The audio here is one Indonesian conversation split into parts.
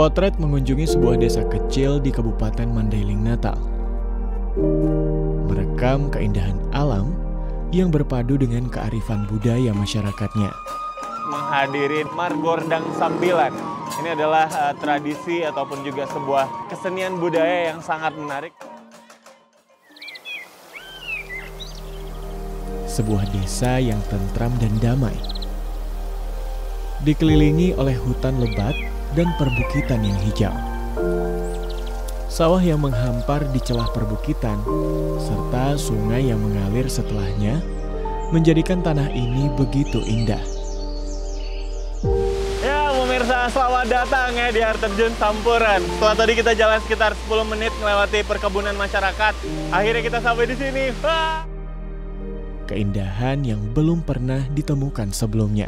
Potret mengunjungi sebuah desa kecil di Kabupaten Mandailing, Natal. Merekam keindahan alam yang berpadu dengan kearifan budaya masyarakatnya. Menghadiri Margordang Sambilan. Ini adalah tradisi ataupun juga sebuah kesenian budaya yang sangat menarik. Sebuah desa yang tentram dan damai. Dikelilingi oleh hutan lebat dan perbukitan yang hijau. Sawah yang menghampar di celah perbukitan, serta sungai yang mengalir setelahnya, menjadikan tanah ini begitu indah. Ya pemirsa, selamat datang ya di air terjun Sampuran. Setelah tadi kita jalan sekitar 10 menit melewati perkebunan masyarakat, akhirnya kita sampai di sini. Wah! Keindahan yang belum pernah ditemukan sebelumnya.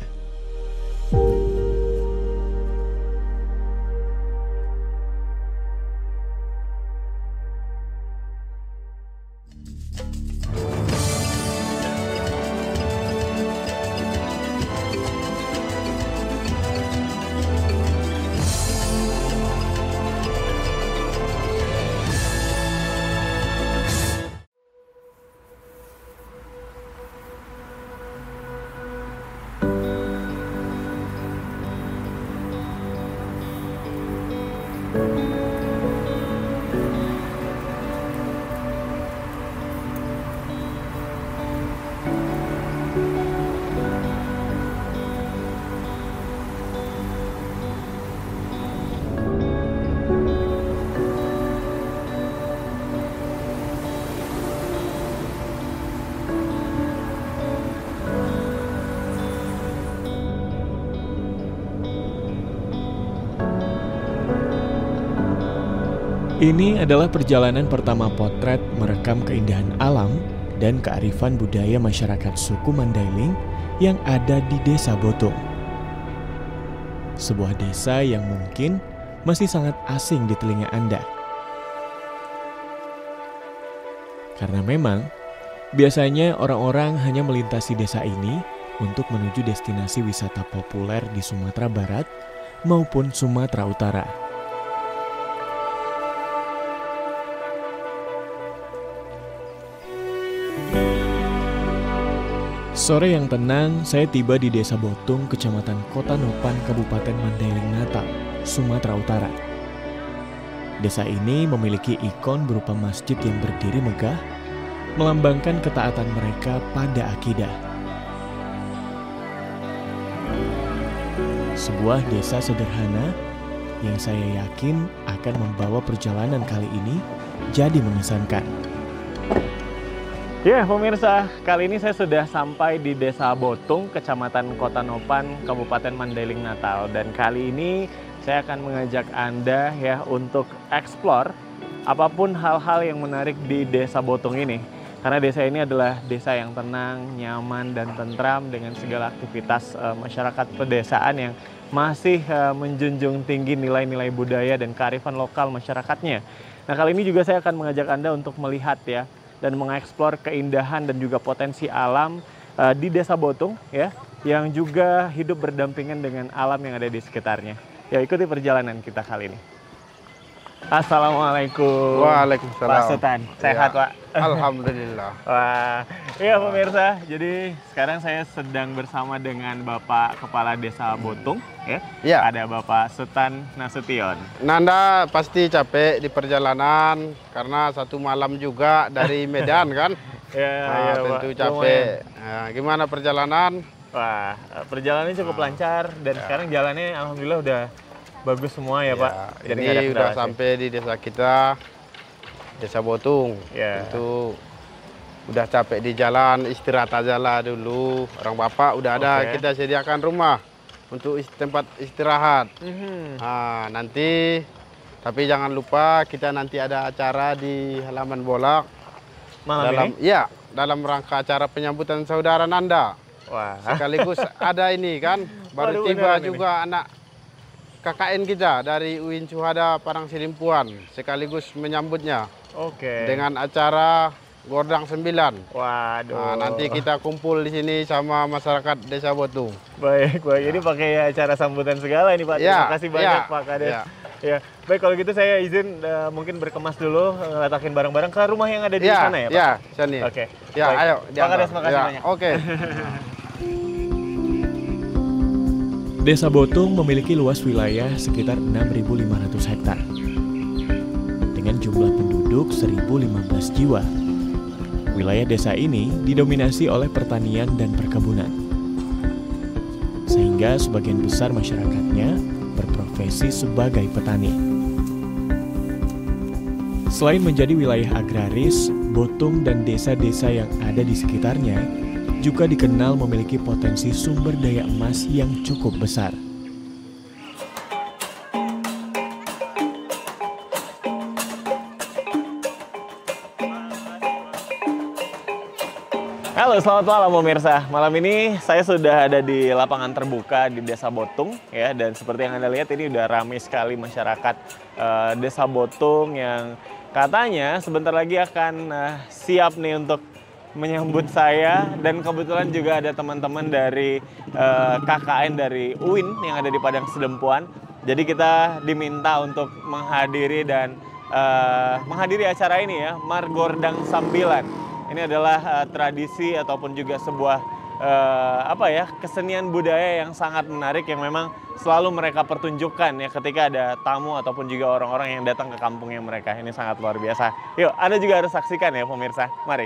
Ini adalah perjalanan pertama Potret merekam keindahan alam dan kearifan budaya masyarakat suku Mandailing yang ada di Desa Botung. Sebuah desa yang mungkin masih sangat asing di telinga Anda. Karena memang, biasanya orang-orang hanya melintasi desa ini untuk menuju destinasi wisata populer di Sumatera Barat maupun Sumatera Utara. Sore yang tenang, saya tiba di Desa Botung, Kecamatan Kota Nopan, Kabupaten Mandailing, Natal, Sumatera Utara. Desa ini memiliki ikon berupa masjid yang berdiri megah, melambangkan ketaatan mereka pada akidah. Sebuah desa sederhana yang saya yakin akan membawa perjalanan kali ini jadi mengesankan. Ya pemirsa, kali ini saya sudah sampai di Desa Botung, Kecamatan Kota Nopan, Kabupaten Mandailing, Natal. Dan kali ini saya akan mengajak Anda ya untuk explore apapun hal-hal yang menarik di Desa Botung ini. Karena desa ini adalah desa yang tenang, nyaman, dan tentram dengan segala aktivitas masyarakat pedesaan yang masih menjunjung tinggi nilai-nilai budaya dan kearifan lokal masyarakatnya. Nah kali ini juga saya akan mengajak Anda untuk melihat ya, dan mengeksplor keindahan dan juga potensi alam di Desa Botung ya, yang juga hidup berdampingan dengan alam yang ada di sekitarnya. Ya, ikuti perjalanan kita kali ini. Assalamualaikum. Waalaikumsalam. Pak Sutan, sehat ya. Pak? Alhamdulillah. Wah, iya pemirsa. Jadi sekarang saya sedang bersama dengan Bapak Kepala Desa Botung ya. Ya. Ada Bapak Sutan Nasution. Nanda pasti capek di perjalanan karena satu malam juga dari Medan kan. Ya, tentu Pak. capek. Nah, gimana perjalanan? Wah, perjalanannya cukup lancar dan sekarang jalannya alhamdulillah udah bagus semua ya, Pak. Jadi ini udah sampai di desa kita, Desa Botung. Ya. Itu udah capek di jalan, istirahat aja lah dulu. Orang bapak udah ada, kita sediakan rumah untuk tempat istirahat. Nah, nanti, tapi jangan lupa kita nanti ada acara di halaman Bolak. Malam ini? Ya, dalam rangka acara penyambutan saudara Nanda. Wah. Sekaligus ada ini kan, baru tiba juga ini. anak KKN kita dari UIN Suhada Parang Silimpuan, sekaligus menyambutnya. Oke. Dengan acara Gordang 9. Waduh. Nah, nanti kita kumpul di sini sama masyarakat Desa Botung. Baik, baik. Ini pakai acara sambutan segala ini Pak. Terima kasih banyak Pak Kades. Ya, baik kalau gitu saya izin mungkin berkemas dulu, letakin barang-barang ke rumah yang ada di sana ya Pak? Ya, sini. Oke. Ya, baik. ayo. Terima kasih banyak. Oke. Desa Botung memiliki luas wilayah sekitar 6.500 hektar. Dengan jumlah penduduk 1.015 jiwa. Wilayah desa ini didominasi oleh pertanian dan perkebunan. Sehingga sebagian besar masyarakatnya berprofesi sebagai petani. Selain menjadi wilayah agraris, Botung dan desa-desa yang ada di sekitarnya juga dikenal memiliki potensi sumber daya emas yang cukup besar. Halo, selamat malam pemirsa. Malam ini saya sudah ada di lapangan terbuka di Desa Botung ya, dan seperti yang Anda lihat ini udah ramai sekali masyarakat Desa Botung yang katanya sebentar lagi akan siap nih untuk menyambut saya, dan kebetulan juga ada teman-teman dari KKN dari UIN yang ada di Padang Sedempuan. Jadi kita diminta untuk menghadiri menghadiri acara ini ya, Margordang Sambilan. Ini adalah tradisi ataupun juga sebuah kesenian budaya yang sangat menarik yang memang selalu mereka pertunjukkan ya ketika ada tamu ataupun juga orang-orang yang datang ke kampungnya mereka. Ini sangat luar biasa. Yuk, Anda juga harus saksikan ya pemirsa. Mari.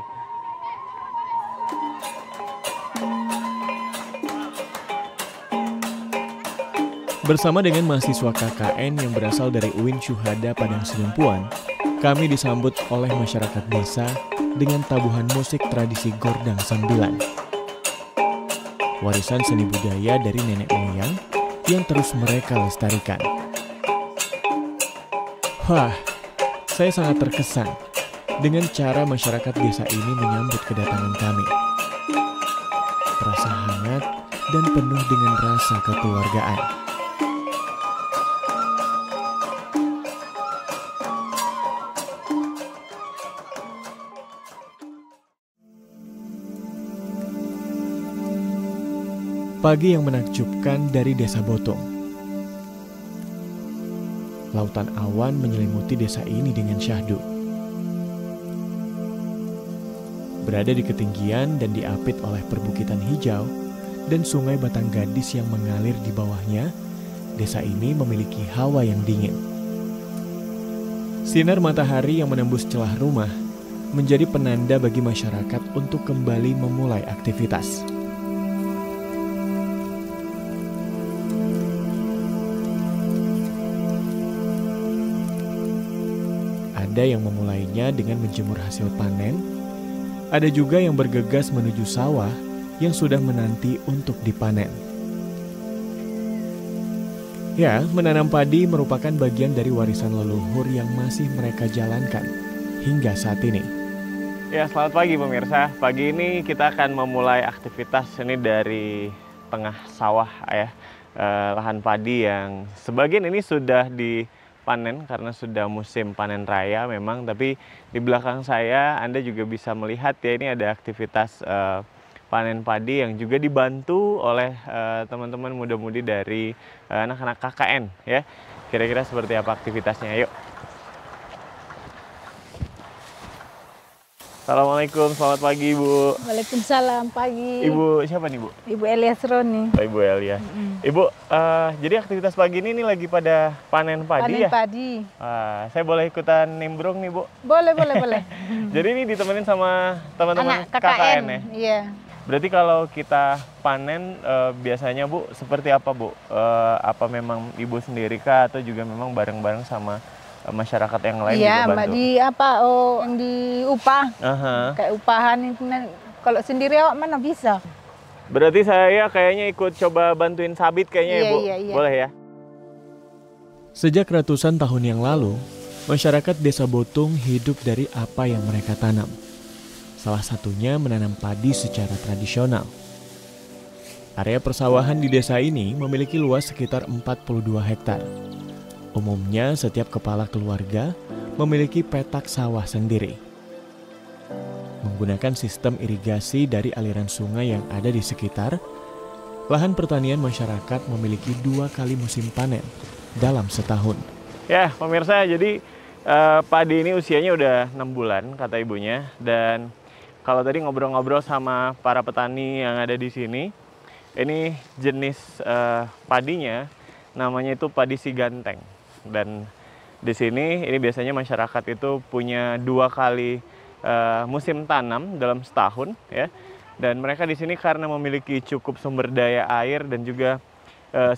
Bersama dengan mahasiswa KKN yang berasal dari UIN Syuhada Padang Sedempuan, kami disambut oleh masyarakat desa dengan tabuhan musik tradisi Gordang Sambilan. Warisan seni budaya dari nenek moyang yang terus mereka lestarikan. Wah, saya sangat terkesan dengan cara masyarakat desa ini menyambut kedatangan kami. Terasa hangat dan penuh dengan rasa kekeluargaan. Pagi yang menakjubkan dari Desa Botung. Lautan awan menyelimuti desa ini dengan syahdu. Berada di ketinggian dan diapit oleh perbukitan hijau dan sungai Batang Gadis yang mengalir di bawahnya, desa ini memiliki hawa yang dingin. Sinar matahari yang menembus celah rumah menjadi penanda bagi masyarakat untuk kembali memulai aktivitas. Ada yang memulainya dengan menjemur hasil panen, ada juga yang bergegas menuju sawah yang sudah menanti untuk dipanen. Ya, menanam padi merupakan bagian dari warisan leluhur yang masih mereka jalankan hingga saat ini. Ya, selamat pagi pemirsa. Pagi ini kita akan memulai aktivitas ini dari tengah sawah ya, lahan padi yang sebagian ini sudah panen karena sudah musim panen raya memang, tapi di belakang saya Anda juga bisa melihat ya, ini ada aktivitas panen padi yang juga dibantu oleh teman-teman muda-mudi dari anak-anak KKN ya. Kira-kira seperti apa aktivitasnya? Yuk. Assalamualaikum, selamat pagi Ibu. Waalaikumsalam, pagi. Ibu siapa nih Bu? Ibu Elias Roni. Oh, Ibu Elia. Ibu, jadi aktivitas pagi ini lagi pada panen padi ya? Panen padi. Saya boleh ikutan nimbrung nih Bu? Boleh. Jadi ini ditemenin sama teman-teman Anak KKN ya? Iya. Berarti kalau kita panen biasanya Bu seperti apa Bu? Apa memang Ibu sendiri kah atau juga memang bareng-bareng sama masyarakat yang lain iya, juga bantu? Iya, yang diupah. Kayak upahan itu. Kalau sendiri awak mana bisa? Berarti saya kayaknya ikut coba bantuin sabit kayaknya ya Bu? Iya. Boleh ya? Sejak ratusan tahun yang lalu, masyarakat Desa Botung hidup dari apa yang mereka tanam. Salah satunya menanam padi secara tradisional. Area persawahan di desa ini memiliki luas sekitar 42 hektar. Umumnya setiap kepala keluarga memiliki petak sawah sendiri. Menggunakan sistem irigasi dari aliran sungai yang ada di sekitar, lahan pertanian masyarakat memiliki 2 kali musim panen dalam setahun. Ya, pemirsa, jadi padi ini usianya udah 6 bulan kata ibunya. Dan kalau tadi ngobrol-ngobrol sama para petani yang ada di sini, ini jenis padinya namanya itu padi siganteng. Dan di sini ini biasanya masyarakat itu punya 2 kali musim tanam dalam setahun ya. Dan mereka di sini karena memiliki cukup sumber daya air dan juga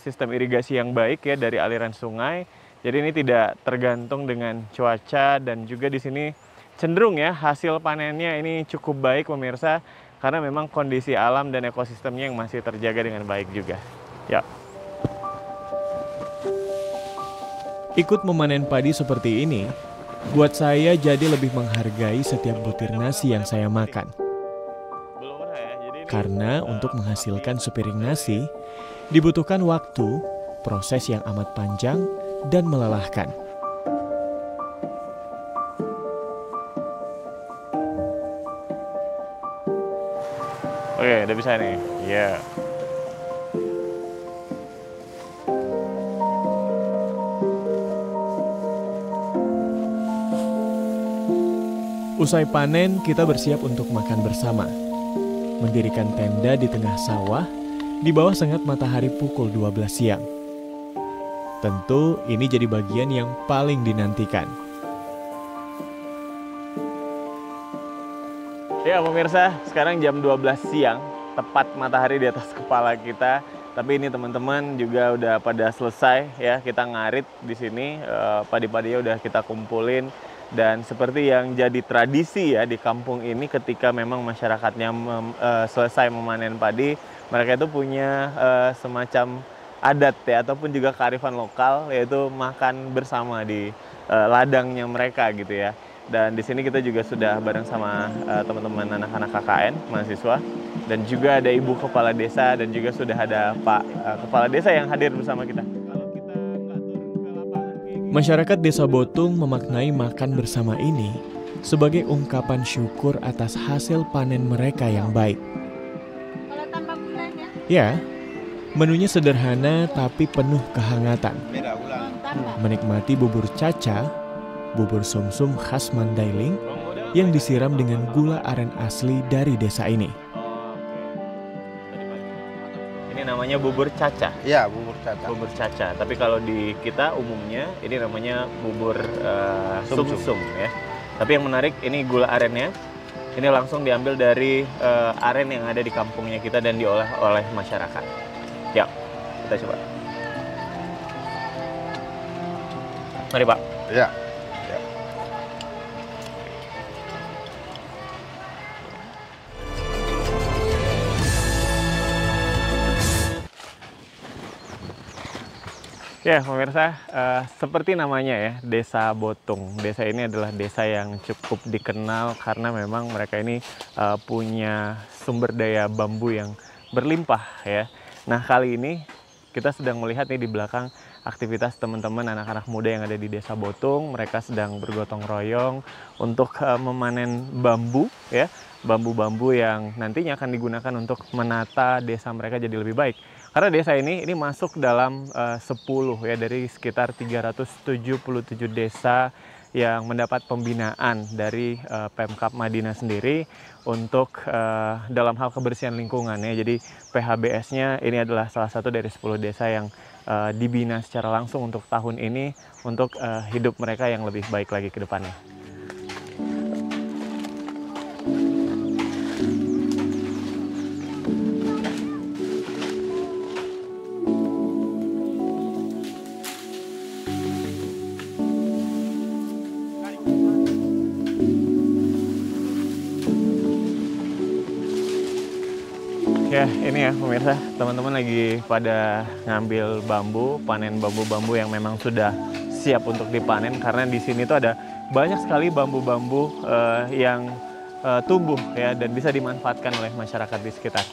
sistem irigasi yang baik ya dari aliran sungai. Jadi ini tidak tergantung dengan cuaca, dan juga di sini cenderung ya hasil panennya ini cukup baik pemirsa, karena memang kondisi alam dan ekosistemnya yang masih terjaga dengan baik juga. Ya. Ikut memanen padi seperti ini buat saya jadi lebih menghargai setiap butir nasi yang saya makan. Karena untuk menghasilkan sepiring nasi dibutuhkan waktu, proses yang amat panjang dan melelahkan. Oke, udah bisa nih. Ya. Usai panen, kita bersiap untuk makan bersama. Mendirikan tenda di tengah sawah di bawah sengat matahari pukul 12 siang. Tentu ini jadi bagian yang paling dinantikan. Ya pemirsa, sekarang jam 12 siang, tepat matahari di atas kepala kita. Tapi ini teman-teman juga udah pada selesai ya, kita ngarit di sini, padi-padinya udah kita kumpulin. Dan seperti yang jadi tradisi ya di kampung ini, ketika memang masyarakatnya selesai memanen padi, mereka itu punya semacam adat ya, ataupun juga kearifan lokal, yaitu makan bersama di ladangnya mereka gitu ya. Dan di sini kita juga sudah bareng sama teman-teman anak-anak KKN, mahasiswa, dan juga ada Ibu Kepala Desa, dan juga sudah ada Pak Kepala Desa yang hadir bersama kita. Masyarakat Desa Botung memaknai makan bersama ini sebagai ungkapan syukur atas hasil panen mereka yang baik. Ya, menunya sederhana tapi penuh kehangatan. Menikmati bubur caca, bubur sumsum khas Mandailing yang disiram dengan gula aren asli dari desa ini. Ini namanya bubur caca. Iya, bubur caca. Bubur caca. Tapi kalau di kita umumnya ini namanya bubur sumsum ya. Tapi yang menarik ini gula arennya. Ini langsung diambil dari aren yang ada di kampungnya kita dan diolah oleh masyarakat. Ya, kita coba. Mari Pak. Ya. Ya pemirsa, seperti namanya ya, Desa Botung. Desa ini adalah desa yang cukup dikenal karena memang mereka ini punya sumber daya bambu yang berlimpah ya. Nah kali ini kita sedang melihat nih di belakang aktivitas teman-teman anak-anak muda yang ada di Desa Botung. Mereka sedang bergotong royong untuk memanen bambu ya, bambu-bambu yang nantinya akan digunakan untuk menata desa mereka jadi lebih baik. Karena desa ini masuk dalam 10 ya dari sekitar 377 desa yang mendapat pembinaan dari Pemkab Madinah sendiri untuk dalam hal kebersihan lingkungan ya. Jadi PHBS-nya ini adalah salah satu dari 10 desa yang dibina secara langsung untuk tahun ini untuk hidup mereka yang lebih baik lagi ke depannya. Ya ini ya pemirsa, teman-teman lagi pada ngambil bambu, panen bambu-bambu yang memang sudah siap untuk dipanen. Karena di sini tuh ada banyak sekali bambu-bambu yang tumbuh ya dan bisa dimanfaatkan oleh masyarakat di sekitar.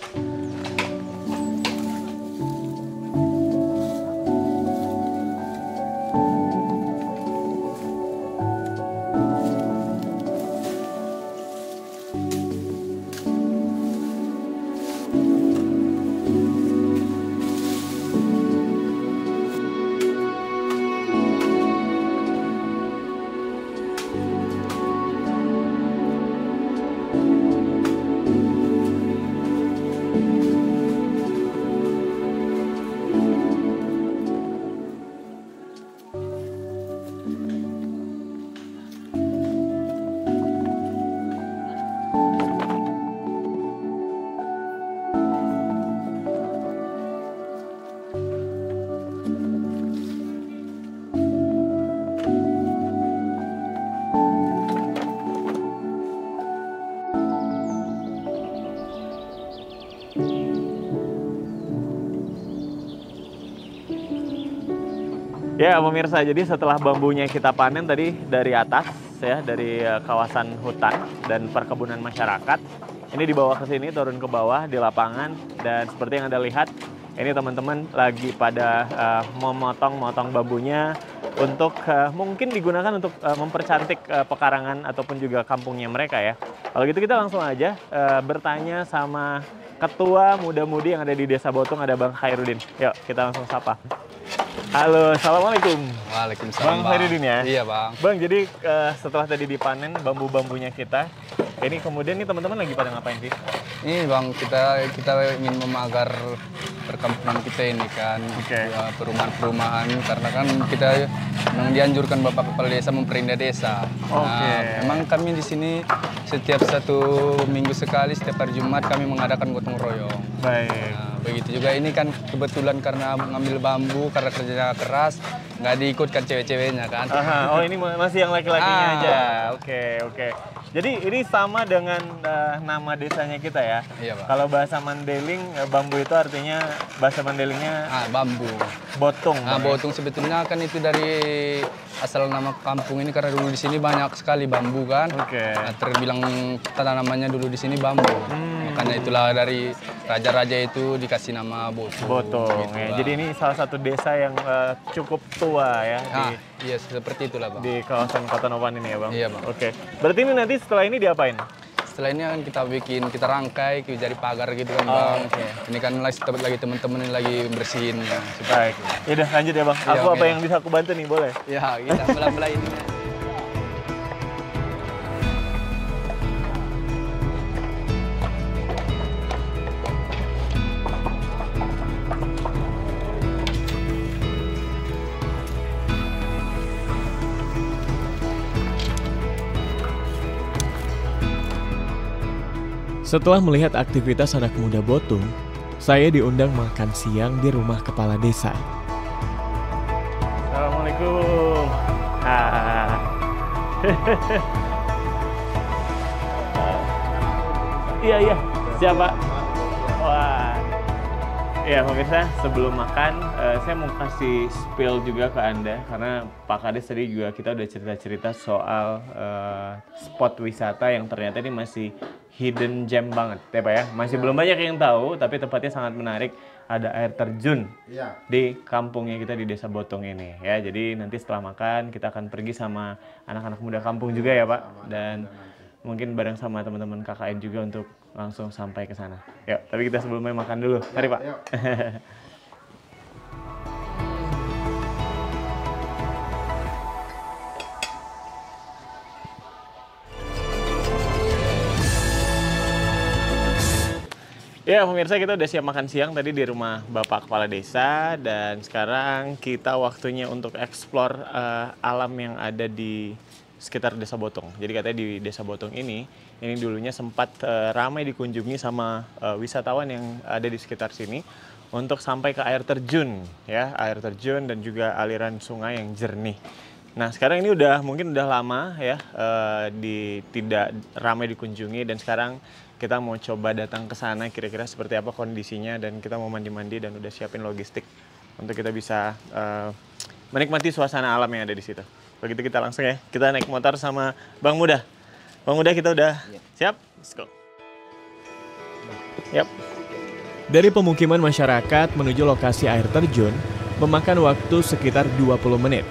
Ya pemirsa, jadi setelah bambunya kita panen tadi dari atas ya, dari kawasan hutan dan perkebunan masyarakat, ini dibawa ke sini, turun ke bawah di lapangan, dan seperti yang Anda lihat, ini teman-teman lagi pada memotong-motong bambunya untuk mungkin digunakan untuk mempercantik pekarangan ataupun juga kampungnya mereka ya. Kalau gitu kita langsung aja bertanya sama ketua muda-mudi yang ada di Desa Botung, ada Bang Khairuddin. Yuk kita langsung sapa. Halo, assalamualaikum. Waalaikumsalam. Bang Khairuddin ya? Iya bang. Bang, jadi setelah tadi dipanen bambu-bambunya kita, ini kemudian nih teman-teman lagi pada ngapain sih? Ini bang, kita ingin memagar perkampungan kita ini kan, perumahan-perumahan, karena kan kita memang dianjurkan Bapak Kepala Desa memperindah desa. Nah, memang kami di sini setiap 1 minggu sekali, setiap hari Jumat kami mengadakan gotong royong. Baik. Nah, begitu juga ini kan kebetulan karena mengambil bambu, karena kerjanya keras, nggak diikutkan cewek-ceweknya kan. Oh ini masih yang laki-lakinya aja. Oke. Jadi ini sama dengan nama desanya kita ya. Iya, Pak. Kalau bahasa Mandailing, bambu itu artinya, bahasa Mandailingnya Bambu. botung. Botung sebetulnya kan itu dari asal nama kampung ini karena dulu di sini banyak sekali bambu kan. Nah, terbilang tanamannya dulu di sini bambu. Makanya itulah dari raja-raja itu dikasih nama Botung. Gitu, ya. Jadi ini salah satu desa yang cukup tua ya. Iya seperti itulah bang. Di kawasan Kota Nopan ini ya bang. Iya bang. Oke. Berarti ini nanti setelah ini diapain? Setelah ini kan kita rangkai, kita jadi pagar gitu kan bang. Ini kan lagi teman-teman yang lagi bersihin. Baik. Ya udah lanjut ya bang. Aku apa yang bisa aku bantu nih, boleh? Ya kita belah-belah ini. Setelah melihat aktivitas anak muda Botung, saya diundang makan siang di rumah kepala desa. Assalamualaikum. Iya, siapa? Wah. Ya pemirsa, sebelum makan saya mau kasih spill juga ke Anda karena Pak Kades tadi juga kita udah cerita-cerita soal spot wisata yang ternyata ini masih hidden gem banget ya Pak ya. Masih belum banyak yang tahu tapi tempatnya sangat menarik. Ada air terjun di kampungnya kita di Desa Botung ini ya. Jadi nanti setelah makan kita akan pergi sama anak-anak muda kampung juga ya Pak. Dan mungkin bareng sama teman-teman KKN juga untuk langsung sampai ke sana. Yuk, tapi kita sebelumnya makan dulu. Mari Pak. Ya pemirsa, kita udah siap makan siang tadi di rumah Bapak Kepala Desa. Dan sekarang kita waktunya untuk explore alam yang ada di sekitar Desa Botung. Jadi katanya di Desa Botung ini dulunya sempat ramai dikunjungi sama wisatawan yang ada di sekitar sini untuk sampai ke air terjun ya, air terjun dan juga aliran sungai yang jernih. Nah sekarang ini mungkin udah lama ya tidak ramai dikunjungi, dan sekarang kita mau coba datang ke sana kira-kira seperti apa kondisinya, dan kita mau mandi-mandi dan udah siapin logistik untuk kita bisa menikmati suasana alam yang ada di situ. Begitu kita langsung ya, kita naik motor sama Bang Muda. Bang Muda, kita udah siap? Let's go. Yap. Dari pemukiman masyarakat menuju lokasi air terjun memakan waktu sekitar 20 menit.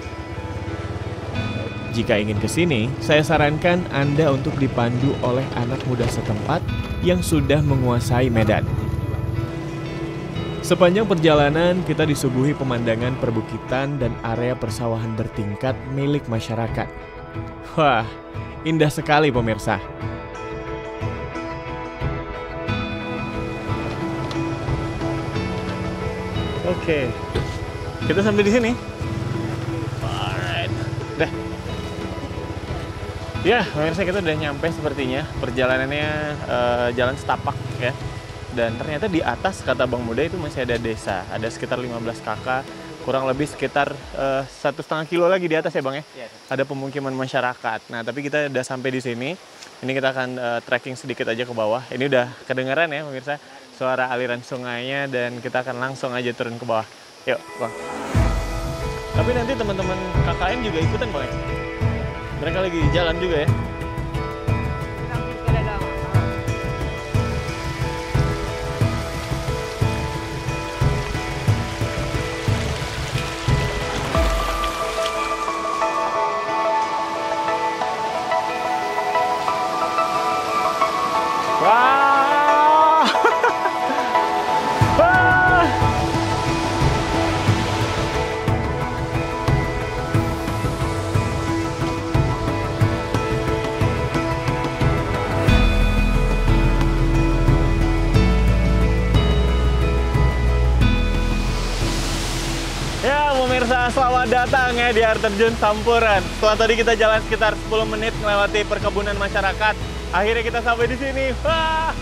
Jika ingin ke sini, saya sarankan Anda untuk dipandu oleh anak muda setempat yang sudah menguasai medan. Sepanjang perjalanan, kita disuguhi pemandangan perbukitan dan area persawahan bertingkat milik masyarakat. Wah, indah sekali pemirsa. Oke, kita sampai di sini. Alright, dah. Ya, pemirsa, kita udah nyampe sepertinya. Perjalanannya jalan setapak ya. Dan ternyata di atas, kata Bang Muda, itu masih ada desa. Ada sekitar 15 kakak, kurang lebih sekitar 1,5 kilo lagi di atas ya Bang ya? Iya. Ada pemukiman masyarakat. Nah, tapi kita udah sampai di sini. Ini kita akan trekking sedikit aja ke bawah. Ini udah kedengaran ya pemirsa, suara aliran sungainya, dan kita akan langsung aja turun ke bawah. Yuk, Bang. Tapi nanti teman-teman KKN juga ikutan Bang. Mereka lagi jalan juga ya. Wah. Wah. Ya pemirsa, selamat datang ya di air terjun Sampuran. Setelah tadi kita jalan sekitar 10 menit melewati perkebunan masyarakat, akhirnya kita sampai di sini. Wah!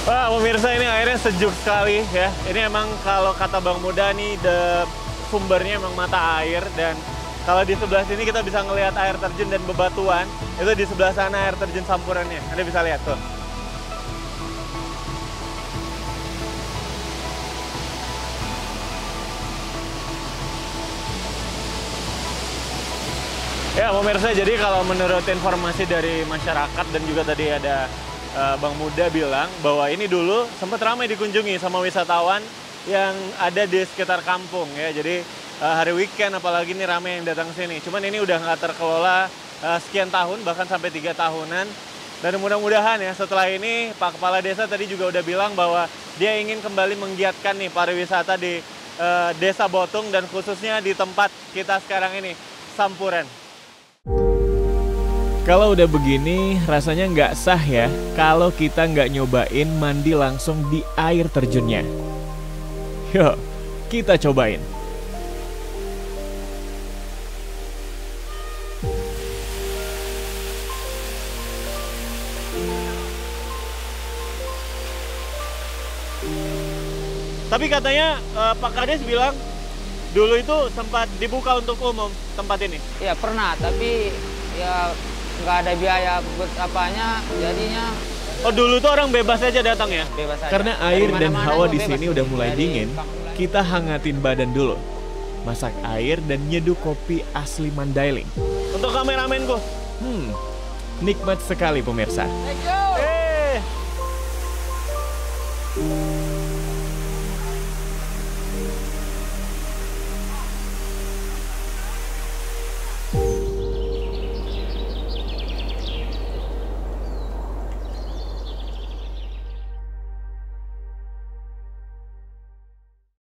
Wah, pemirsa, ini airnya sejuk sekali ya. Ini emang kalau kata Bang Muda nih, sumbernya emang mata air. Dan kalau di sebelah sini kita bisa ngelihat air terjun dan bebatuan. Itu di sebelah sana air terjun Sampurannya. Anda bisa lihat tuh. Ya pemirsa, jadi kalau menurut informasi dari masyarakat dan juga tadi ada Bang Muda bilang bahwa ini dulu sempat ramai dikunjungi sama wisatawan yang ada di sekitar kampung ya. Jadi hari weekend apalagi ini ramai yang datang sini. Cuman ini udah nggak terkelola sekian tahun, bahkan sampai 3 tahunan. Dan mudah-mudahan ya setelah ini Pak Kepala Desa tadi juga udah bilang bahwa dia ingin kembali menggiatkan nih pariwisata di Desa Botung dan khususnya di tempat kita sekarang ini, Sampuran. Kalau udah begini, rasanya nggak sah ya kalau kita nggak nyobain mandi langsung di air terjunnya. Yuk, kita cobain. Tapi katanya Pak Kades bilang dulu itu sempat dibuka untuk umum tempat ini. Ya pernah, tapi ya nggak ada biaya buat apanya, jadinya. Oh dulu tuh orang bebas aja datang ya? Bebas aja. Karena air dan hawa di bebas. sini udah mulai Dari dingin, kita hangatin badan dulu. Masak air dan nyeduh kopi asli Mandailing. Untuk kameramenku. Nikmat sekali pemirsa. Eh.